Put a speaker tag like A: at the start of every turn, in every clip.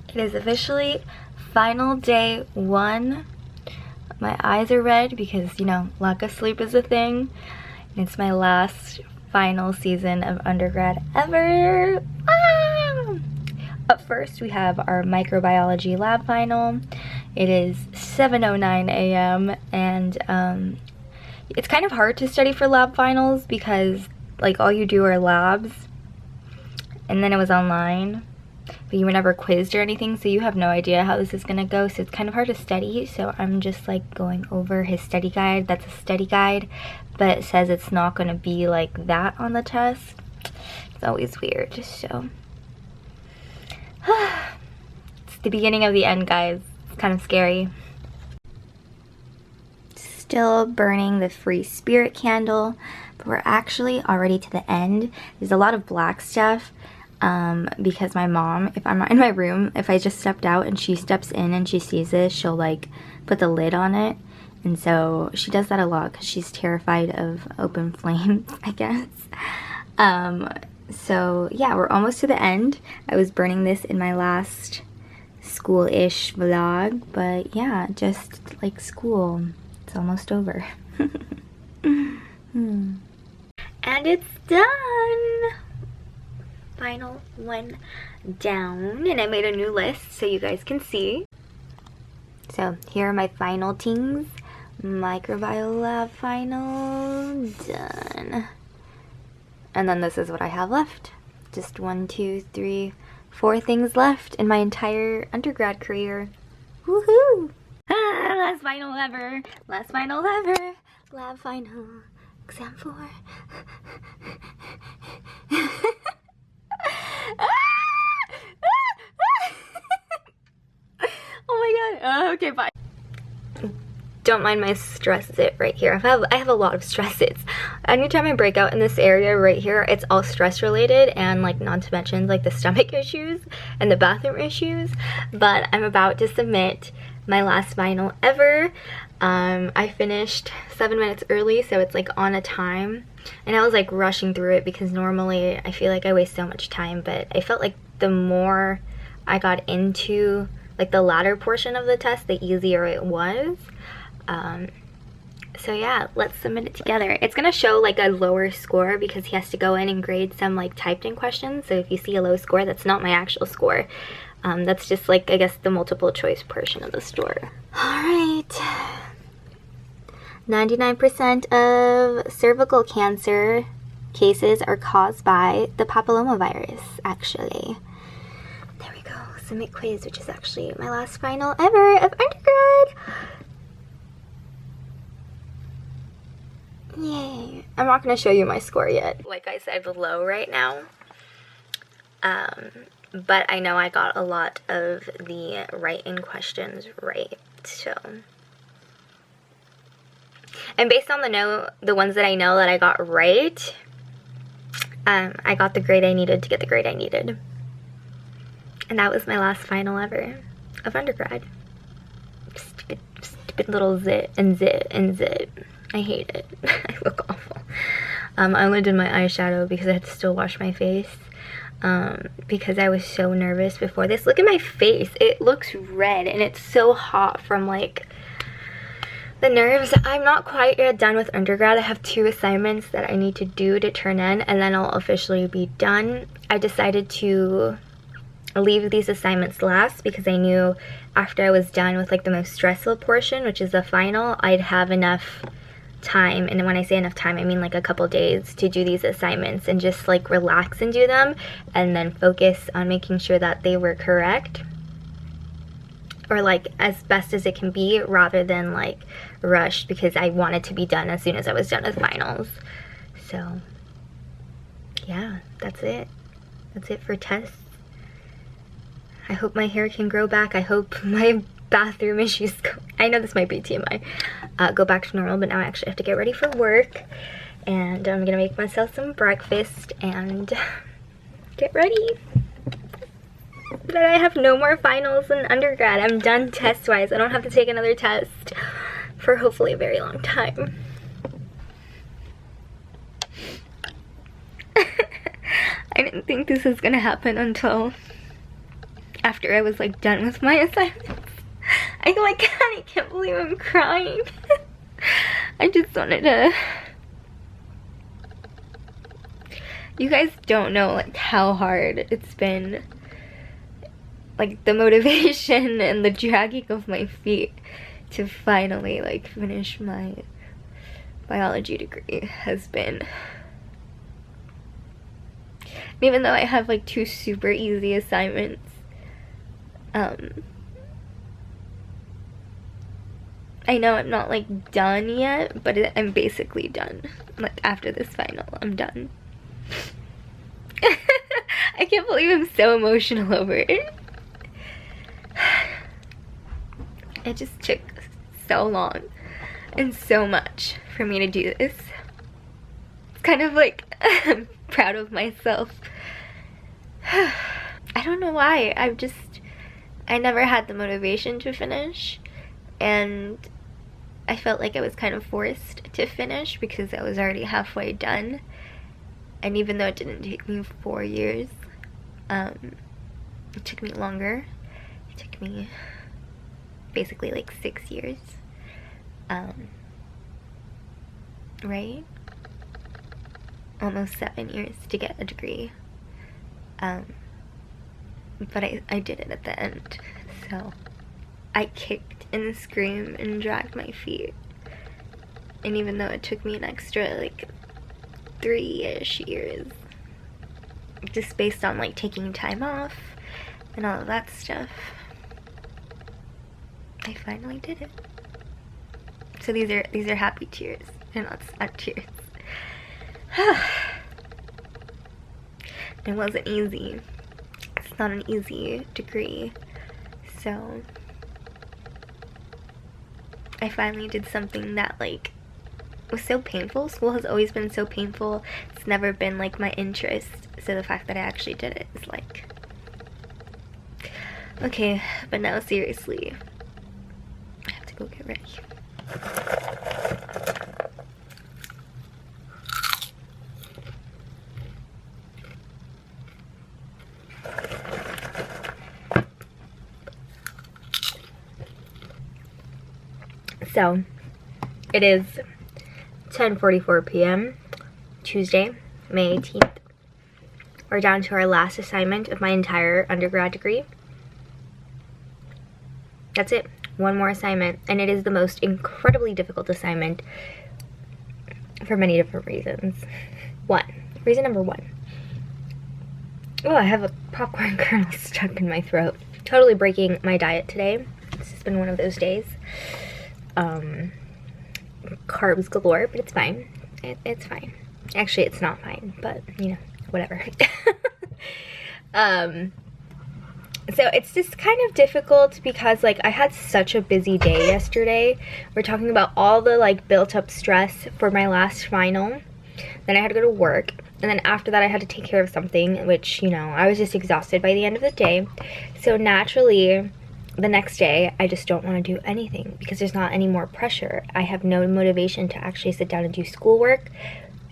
A: It is officially final day 1. My eyes are red because, you know, lack of sleep is a thing. And it's my last final season of undergrad ever. Ah! Up first, we have our microbiology lab final. It is 7:09 a.m. and it's kind of hard to study for lab finals because like all you do are labs, and then it was online, but you were never quizzed or anything, so you have no idea how this is gonna go, so it's kind of hard to study. So I'm just like going over his study guide. That's a study guide, but it says it's not gonna be like that on the test. It's always weird. So it's the beginning of the end, guys. It's kind of scary. Still burning the free spirit candle, but we're actually already to the end. There's a lot of black stuff because my mom, if I'm not in my room, if I just stepped out and she steps in and she sees this, she'll like put the lid on it, and so she does that a lot because she's terrified of open flames, I guess. So yeah, we're almost to the end. I was burning this in my last school-ish vlog, but yeah, just like school, it's almost over. And it's done! Final one down, and I made a new list so you guys can see. So here are my final things. Microbiome lab final, done. And then this is what I have left. Just 1, 2, 3, 4 things left in my entire undergrad career. Woohoo! Ah, last final ever. Last final ever. Lab final. Exam 4. Oh my god. Okay, bye. Don't mind my stress zit right here. I have a lot of stress zits. Anytime I break out in this area right here, it's all stress related, and like not to mention like the stomach issues and the bathroom issues. But I'm about to submit my last final ever. I finished 7 minutes early, so it's like on a time, and I was like rushing through it because normally I feel like I waste so much time, but I felt like the more I got into like the latter portion of the test, the easier it was. So yeah, let's submit it together. It's gonna show like a lower score because he has to go in and grade some like typed in questions, so if you see a low score, that's not my actual score. That's just like, I guess, the multiple choice portion of the score. Alright. 99% of cervical cancer cases are caused by the papillomavirus, actually. There we go. Submit quiz, which is actually my last final ever of undergrad. Yay. I'm not going to show you my score yet. Like I said, low right now. But I know I got a lot of the write-in questions right, so. And based on the ones that I know that I got right, I got the grade I needed to get the grade I needed. And that was my last final ever of undergrad. Stupid little zit and zit and zit. I hate it. I look awful. I only did my eyeshadow because I had to still wash my face. Because I was so nervous before this. Look at my face. It looks red and it's so hot from like the nerves. I'm not quite yet done with undergrad. I have 2 assignments that I need to do to turn in, and then I'll officially be done. I decided to leave these assignments last because I knew after I was done with like the most stressful portion, which is the final, I'd have enough time, and when I say enough time, I mean like a couple days to do these assignments and just like relax and do them, and then focus on making sure that they were correct, or like as best as it can be, rather than like rushed, because I wanted to be done as soon as I was done with finals. So yeah, that's it for tests. I hope my hair can grow back. I hope my bathroom issues go, I know this might be TMI, go back to normal, but now I actually have to get ready for work, and I'm gonna make myself some breakfast and get ready. But I have no more finals in undergrad. I'm done test-wise. I don't have to take another test for hopefully a very long time. I didn't think this was gonna happen until after I was like done with my assignments. I can't believe I'm crying. I just wanted to, you guys don't know like how hard it's been, like the motivation and the dragging of my feet to finally like finish my biology degree has been. And even though I have like 2 super easy assignments, I know I'm not like done yet, but I'm basically done. Like after this final, I'm done. I can't believe I'm so emotional over it. It just took so long and so much for me to do this. It's kind of like I'm proud of myself. I don't know why. I never had the motivation to finish, and I felt like I was kind of forced to finish because I was already halfway done. And even though it didn't take me 4 years, it took me longer. It took me basically like 6 years. Right? Almost 7 years to get a degree. But I did it at the end. So I kicked and screamed and dragged my feet. And even though it took me an extra like 3-ish years, just based on like taking time off and all of that stuff, I finally did it. So these are happy tears. They're not sad tears. It wasn't easy. It's not an easy degree. So I finally did something that like was so painful. School has always been so painful. It's never been like my interest. So the fact that I actually did it is like, okay, but now seriously, I have to go get ready. So it is 10:44 p.m. Tuesday, May 18th. We're down to our last assignment of my entire undergrad degree. That's it. One more assignment, and it is the most incredibly difficult assignment for many different reasons. Reason number one. Oh, I have a popcorn kernel stuck in my throat. Totally breaking my diet today. This has been one of those days. Carbs galore, but it's fine. It's fine. Actually, it's not fine, but you know, whatever. So it's just kind of difficult because like I had such a busy day yesterday. We're talking about all the like built up stress for my last final. Then I had to go to work, and then after that I had to take care of something, which, you know, I was just exhausted by the end of the day. So naturally, the next day I just don't want to do anything because there's not any more pressure. I have no motivation to actually sit down and do schoolwork,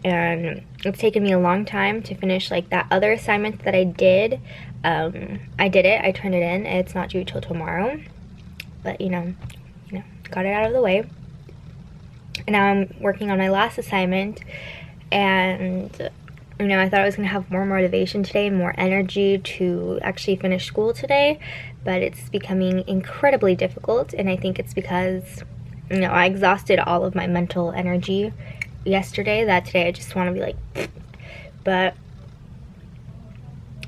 A: and it's taken me a long time to finish like that other assignment that I did. I did it, I turned it in, it's not due till tomorrow, but you know, got it out of the way. And now I'm working on my last assignment, and you know, I thought I was gonna have more motivation today, more energy to actually finish school today, but it's becoming incredibly difficult. And I think it's because, you know, I exhausted all of my mental energy yesterday, that today I just want to be like, but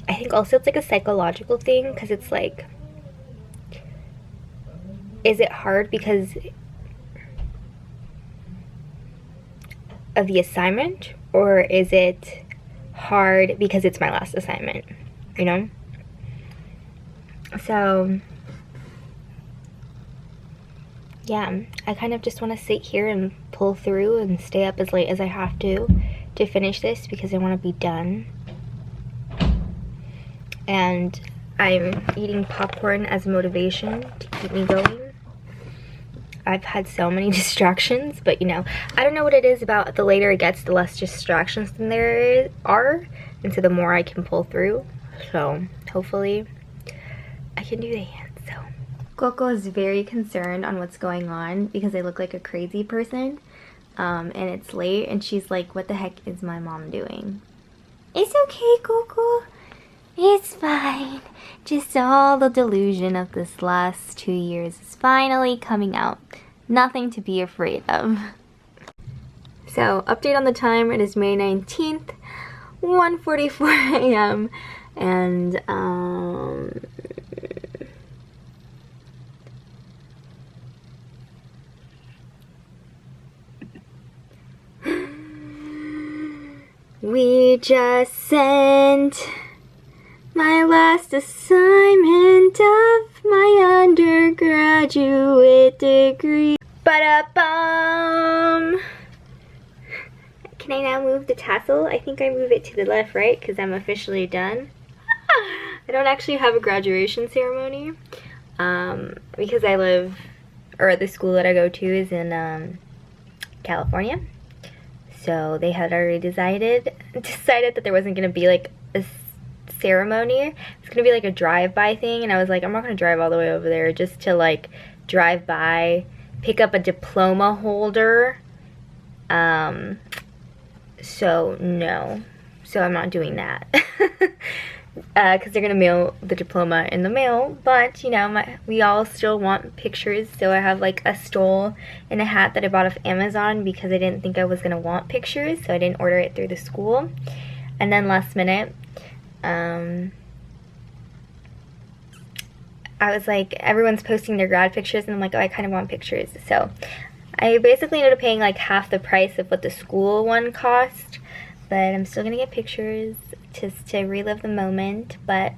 A: I think also it's like a psychological thing, because it's like, is it hard because of the assignment, or is it hard because it's my last assignment, you know? So yeah, I kind of just want to sit here and pull through and stay up as late as I have to finish this because I want to be done. And I'm eating popcorn as motivation to keep me going. I've had so many distractions, but you know, I don't know what it is about the later it gets, the less distractions than there are, and so the more I can pull through. So hopefully I can do the hands, so. Coco is very concerned on what's going on because I look like a crazy person. And it's late, and she's like, what the heck is my mom doing? It's okay, Coco. It's fine. Just all the delusion of this last 2 years is finally coming out. Nothing to be afraid of. So, update on the time. It is May 19th, 1:44 a.m. And, we just sent my last assignment of my undergraduate degree. Ba-da-bum! Can I now move the tassel? I think I move it to the left, right? Because I'm officially done. I don't actually have a graduation ceremony. Because I live, or the school that I go to is in California. So they had already decided that there wasn't going to be like a ceremony. It's going to be like a drive-by thing, and I was like, I'm not going to drive all the way over there just to like drive by, pick up a diploma holder. So no. So I'm not doing that. Because they're going to mail the diploma in the mail, but you know, we all still want pictures, so I have like a stole and a hat that I bought off Amazon because I didn't think I was going to want pictures, so I didn't order it through the school. And then last minute, I was like, everyone's posting their grad pictures, and I'm like, oh, I kind of want pictures, so I basically ended up paying like half the price of what the school one cost, but I'm still going to get pictures just to relive the moment. But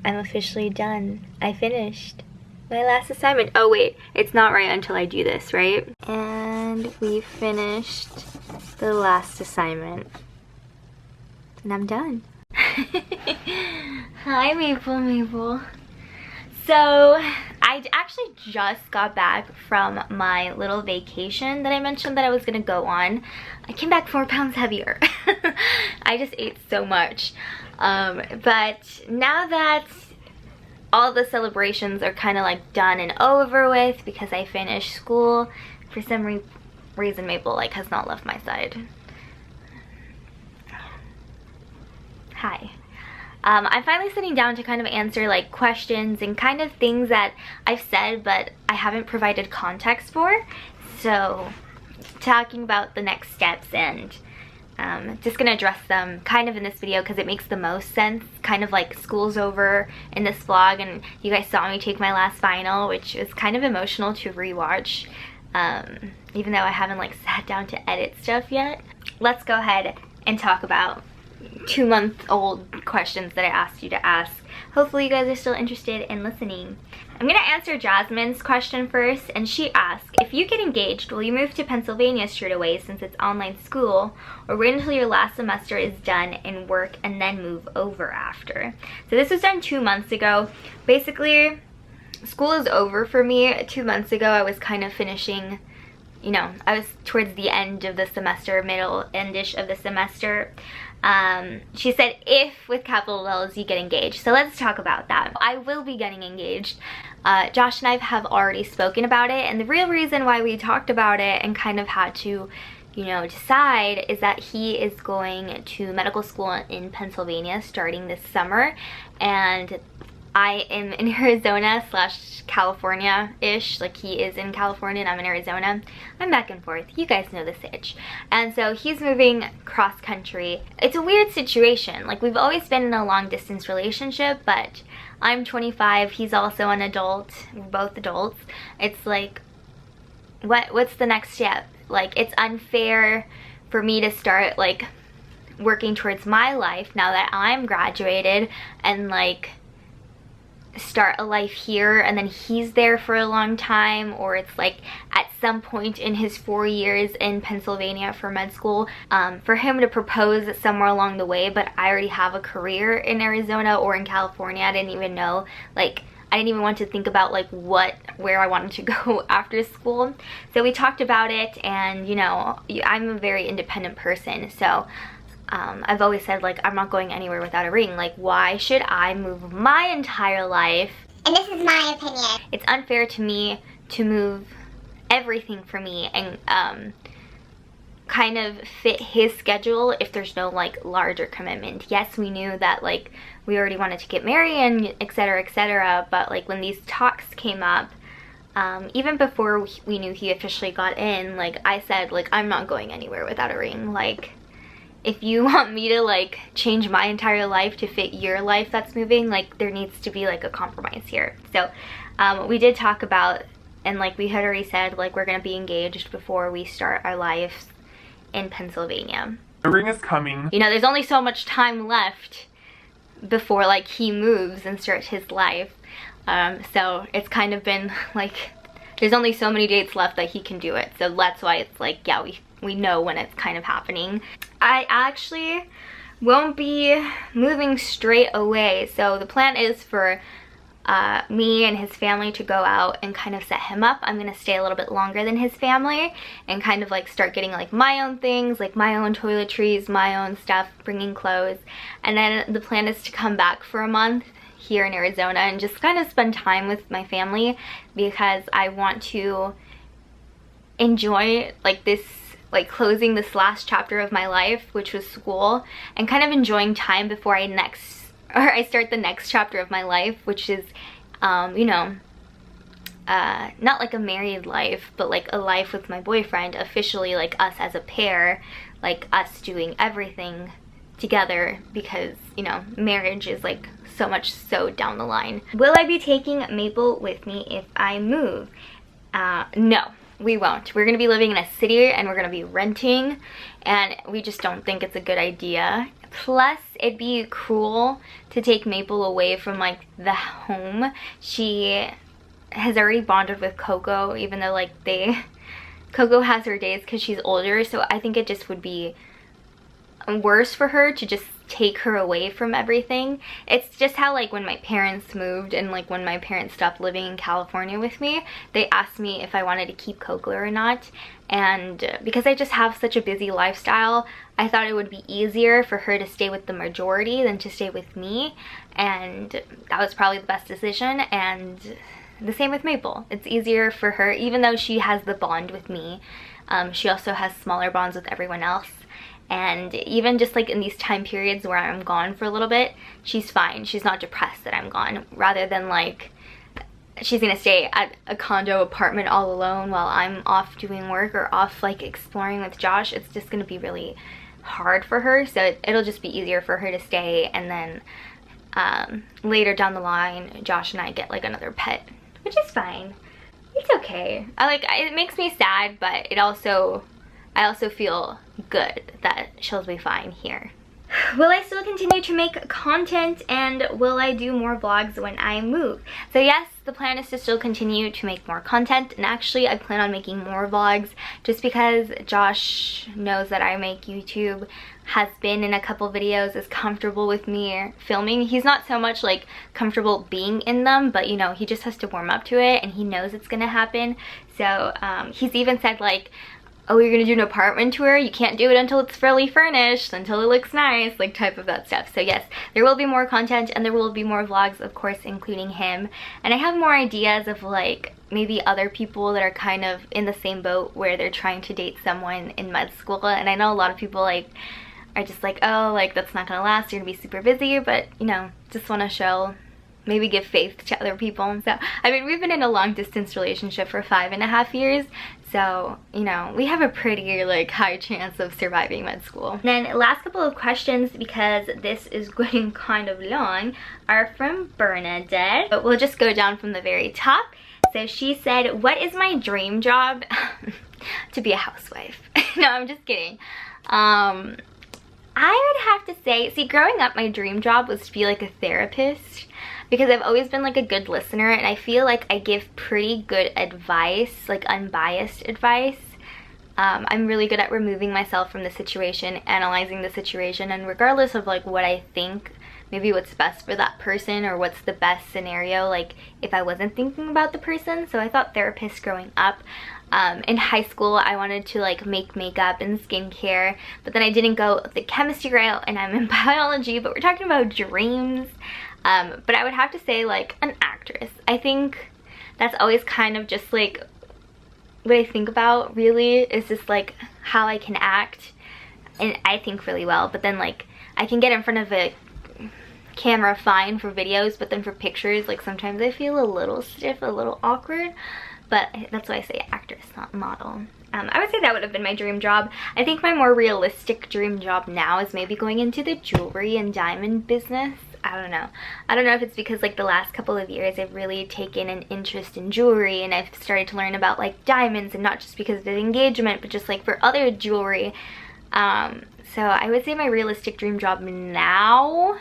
A: I'm officially done. I finished my last assignment. Oh wait, it's not right until I do this, right? And we finished the last assignment. And I'm done. Hi, Maple. So, I actually just got back from my little vacation that I mentioned that I was gonna go on. I came back 4 pounds heavier. I just ate so much. But now that all the celebrations are kind of like done and over with because I finished school, for some reason Maple like has not left my side. Hi. I'm finally sitting down to kind of answer like questions and kind of things that I've said but I haven't provided context for. So talking about the next steps, and just gonna address them kind of in this video because it makes the most sense. Kind of like school's over in this vlog, and you guys saw me take my last final, which was kind of emotional to rewatch, even though I haven't like sat down to edit stuff yet. Let's go ahead and talk about 2-month-old questions that I asked you to ask. Hopefully you guys are still interested in listening. I'm gonna answer Jasmine's question first, and she asked, if you get engaged, will you move to Pennsylvania straight away since it's online school, or wait until your last semester is done and work and then move over after? So this was done 2 months ago. Basically, school is over for me. 2 months ago I was kind of finishing, you know, I was towards the end of the semester, endish of the semester. She said, if with capital L's you get engaged. So let's talk about that. I will be getting engaged. Josh and I have already spoken about it, and the real reason why we talked about it and kind of had to, you know, decide is that he is going to medical school in Pennsylvania starting this summer, and I am in Arizona / California-ish. Like, he is in California and I'm in Arizona. I'm back and forth. You guys know the sitch. And so he's moving cross country. It's a weird situation. Like, we've always been in a long distance relationship, but I'm 25. He's also an adult. We're both adults. It's like, what's the next step? Like, it's unfair for me to start like working towards my life now that I'm graduated and like start a life here and then he's there for a long time, or it's like at some point in his 4 years in Pennsylvania for med school, for him to propose somewhere along the way, but I already have a career in Arizona or in California. I didn't even know, like, I didn't even want to think about like where I wanted to go after school. So we talked about it, and you know, I'm a very independent person, so I've always said, like, I'm not going anywhere without a ring. Like, why should I move my entire life
B: And this is my opinion.
A: It's unfair to me to move everything for me and kind of fit his schedule if there's no like larger commitment. Yes, we knew that like we already wanted to get married and etc, but like when these talks came up, even before we knew he officially got in, like I said, like I'm not going anywhere without a ring. Like if you want me to like change my entire life to fit your life that's moving, like there needs to be like a compromise here. So we did talk about, and like we had already said, like we're gonna be engaged before we start our lives in Pennsylvania.
C: The ring is coming.
A: You know, there's only so much time left before like he moves and starts his life. So it's kind of been like there's only so many dates left that he can do it. So that's why it's like, yeah, we know when it's kind of happening. I actually won't be moving straight away. So the plan is for me and his family to go out and kind of set him up. I'm gonna stay a little bit longer than his family and kind of like start getting like my own things, like my own toiletries, my own stuff, bringing clothes. And then the plan is to come back for a month here in Arizona and just kind of spend time with my family, because I want to enjoy like this, like closing this last chapter of my life, which was school, and kind of enjoying time before I start the next chapter of my life, which is you know, not like a married life, but like a life with my boyfriend, officially like us as a pair, like us doing everything together, because you know, marriage is like so much so down the line. Will I be taking Maple with me if I move? No, we won't. We're gonna be living in a city and we're gonna be renting, and we just don't think it's a good idea. Plus, it'd be cruel to take Maple away from like the home. She has already bonded with Coco, even though like Coco has her days because she's older, so I think it just would be worse for her to just take her away from everything. It's just how like when my parents moved and like when my parents stopped living in California with me, they asked me if I wanted to keep Coco or not, and because I just have such a busy lifestyle, I thought it would be easier for her to stay with the majority than to stay with me, and that was probably the best decision. And the same with Maple. It's easier for her, even though she has the bond with me, she also has smaller bonds with everyone else. And even just like in these time periods where I'm gone for a little bit, she's fine. She's not depressed that I'm gone, rather than like she's gonna stay at a condo apartment all alone while I'm off doing work or off like exploring with Josh. It's just gonna be really hard for her, so it'll just be easier for her to stay, and then later down the line Josh and I get like another pet, which is fine. It's okay. It makes me sad, but I also feel good that she'll be fine here. Will I still continue to make content, and will I do more vlogs when I move? So yes, the plan is to still continue to make more content, and actually I plan on making more vlogs just because Josh knows that I make YouTube, has been in a couple videos, is comfortable with me filming. He's not so much like comfortable being in them, but you know, he just has to warm up to it and he knows it's gonna happen. So he's even said like, oh, you're gonna do an apartment tour? You can't do it until it's fully furnished, until it looks nice, like type of that stuff. So yes, there will be more content and there will be more vlogs, of course, including him. And I have more ideas of like maybe other people that are kind of in the same boat where they're trying to date someone in med school. And I know a lot of people like are just like, oh, like that's not gonna last, you're gonna be super busy, but you know, just wanna show, maybe give faith to other people. So I mean, we've been in a long distance relationship for 5.5 years, so you know, we have a pretty like high chance of surviving med school. And then last couple of questions, because this is getting kind of long, are from Bernadette, but we'll just go down from the very top. So she said, what is my dream job? To be a housewife. No, I'm just kidding. I would have to say, see, growing up my dream job was to be like a therapist, because I've always been like a good listener and I feel like I give pretty good advice, like unbiased advice. I'm really good at removing myself from the situation, analyzing the situation, and regardless of like what I think, maybe what's best for that person or what's the best scenario, like if I wasn't thinking about the person. So I thought therapist growing up. In high school I wanted to like make makeup and skincare, but then I didn't go the chemistry route and I'm in biology, but we're talking about dreams. But I would have to say like an actress. I think that's always kind of just like what I think about, really, is just like how I can act, and I think really well, but then like I can get in front of a camera fine for videos, but then for pictures, like sometimes I feel a little stiff, a little awkward. But that's why I say actress, not model. I would say that would have been my dream job. I think my more realistic dream job now is maybe going into the jewelry and diamond business. I don't know. I don't know if it's because like the last couple of years I've really taken an interest in jewelry, and I've started to learn about like diamonds, and not just because of the engagement, but just like for other jewelry. So I would say my realistic dream job now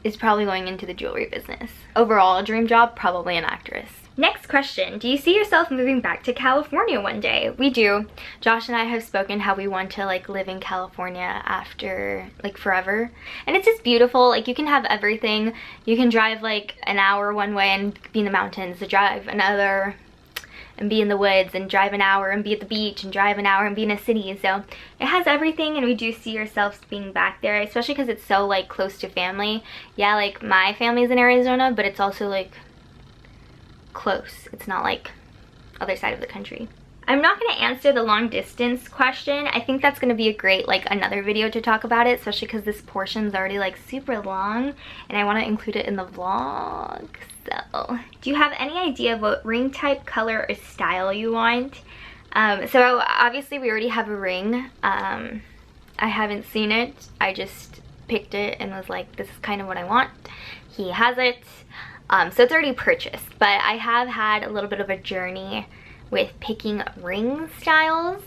A: is probably going into the jewelry business. Overall, dream job, probably an actress. Next question, do you see yourself moving back to California one day? We do. Josh and I have spoken how we want to like live in California after like forever. And it's just beautiful. Like you can have everything. You can drive like an hour one way and be in the mountains, to drive another and be in the woods, and drive an hour and be at the beach, and drive an hour and be in a city. So it has everything, and we do see ourselves being back there, especially because it's so like close to family. Yeah, like my family's in Arizona, but it's also like close. It's not like other side of the country. I'm not going to answer the long distance question. I think that's going to be a great like another video to talk about it, especially because this portion's already like super long and I want to include it in the vlog. So do you have any idea of what ring type, color, or style you want? So obviously we already have a ring. I haven't seen it. I just picked it and was like, this is kind of what I want. He has it. So it's already purchased, but I have had a little bit of a journey with picking ring styles.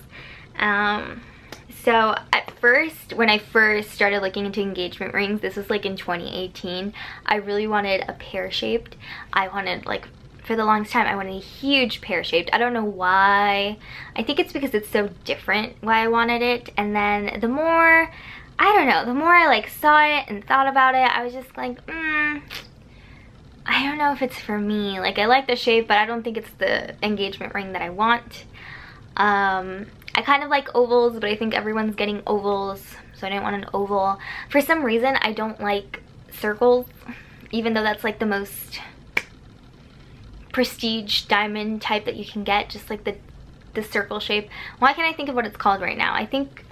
A: So at first, when I first started looking into engagement rings, this was like in 2018, I really wanted a pear-shaped. I wanted like, for the longest time, I wanted a huge pear-shaped. I don't know why. I think it's because it's so different why I wanted it. And then the more, I don't know, the more I like saw it and thought about it, I was just like, I don't know if it's for me. Like I like the shape, but I don't think it's the engagement ring that I want. I kind of like ovals, but I think everyone's getting ovals, so I didn't want an oval. For some reason, I don't like circles, even though that's like the most prestige diamond type that you can get, just like the circle shape. Why can't I think of what it's called right now? I think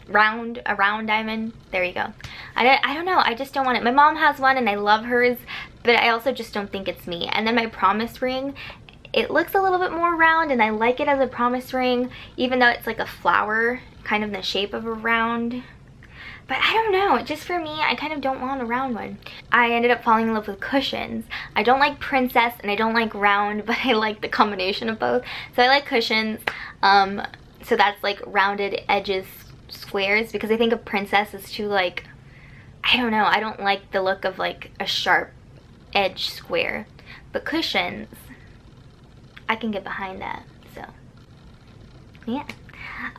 A: a round diamond. There you go. I don't know. I just don't want it. My mom has one and I love hers, but I also just don't think it's me. And then my promise ring, it looks a little bit more round and I like it as a promise ring, even though it's like a flower, kind of in the shape of a round. But I don't know, just for me, I kind of don't want a round one. I ended up falling in love with cushions. I don't like princess and I don't like round, but I like the combination of both. So I like cushions. So that's like rounded edges, squares, because I think a princess is too like, I don't know, I don't like the look of like a sharp edge square. But cushions, I can get behind that, so yeah.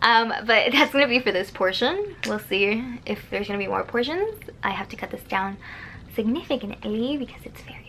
A: But that's gonna be for this portion. We'll see if there's gonna be more portions. I have to cut this down significantly because it's very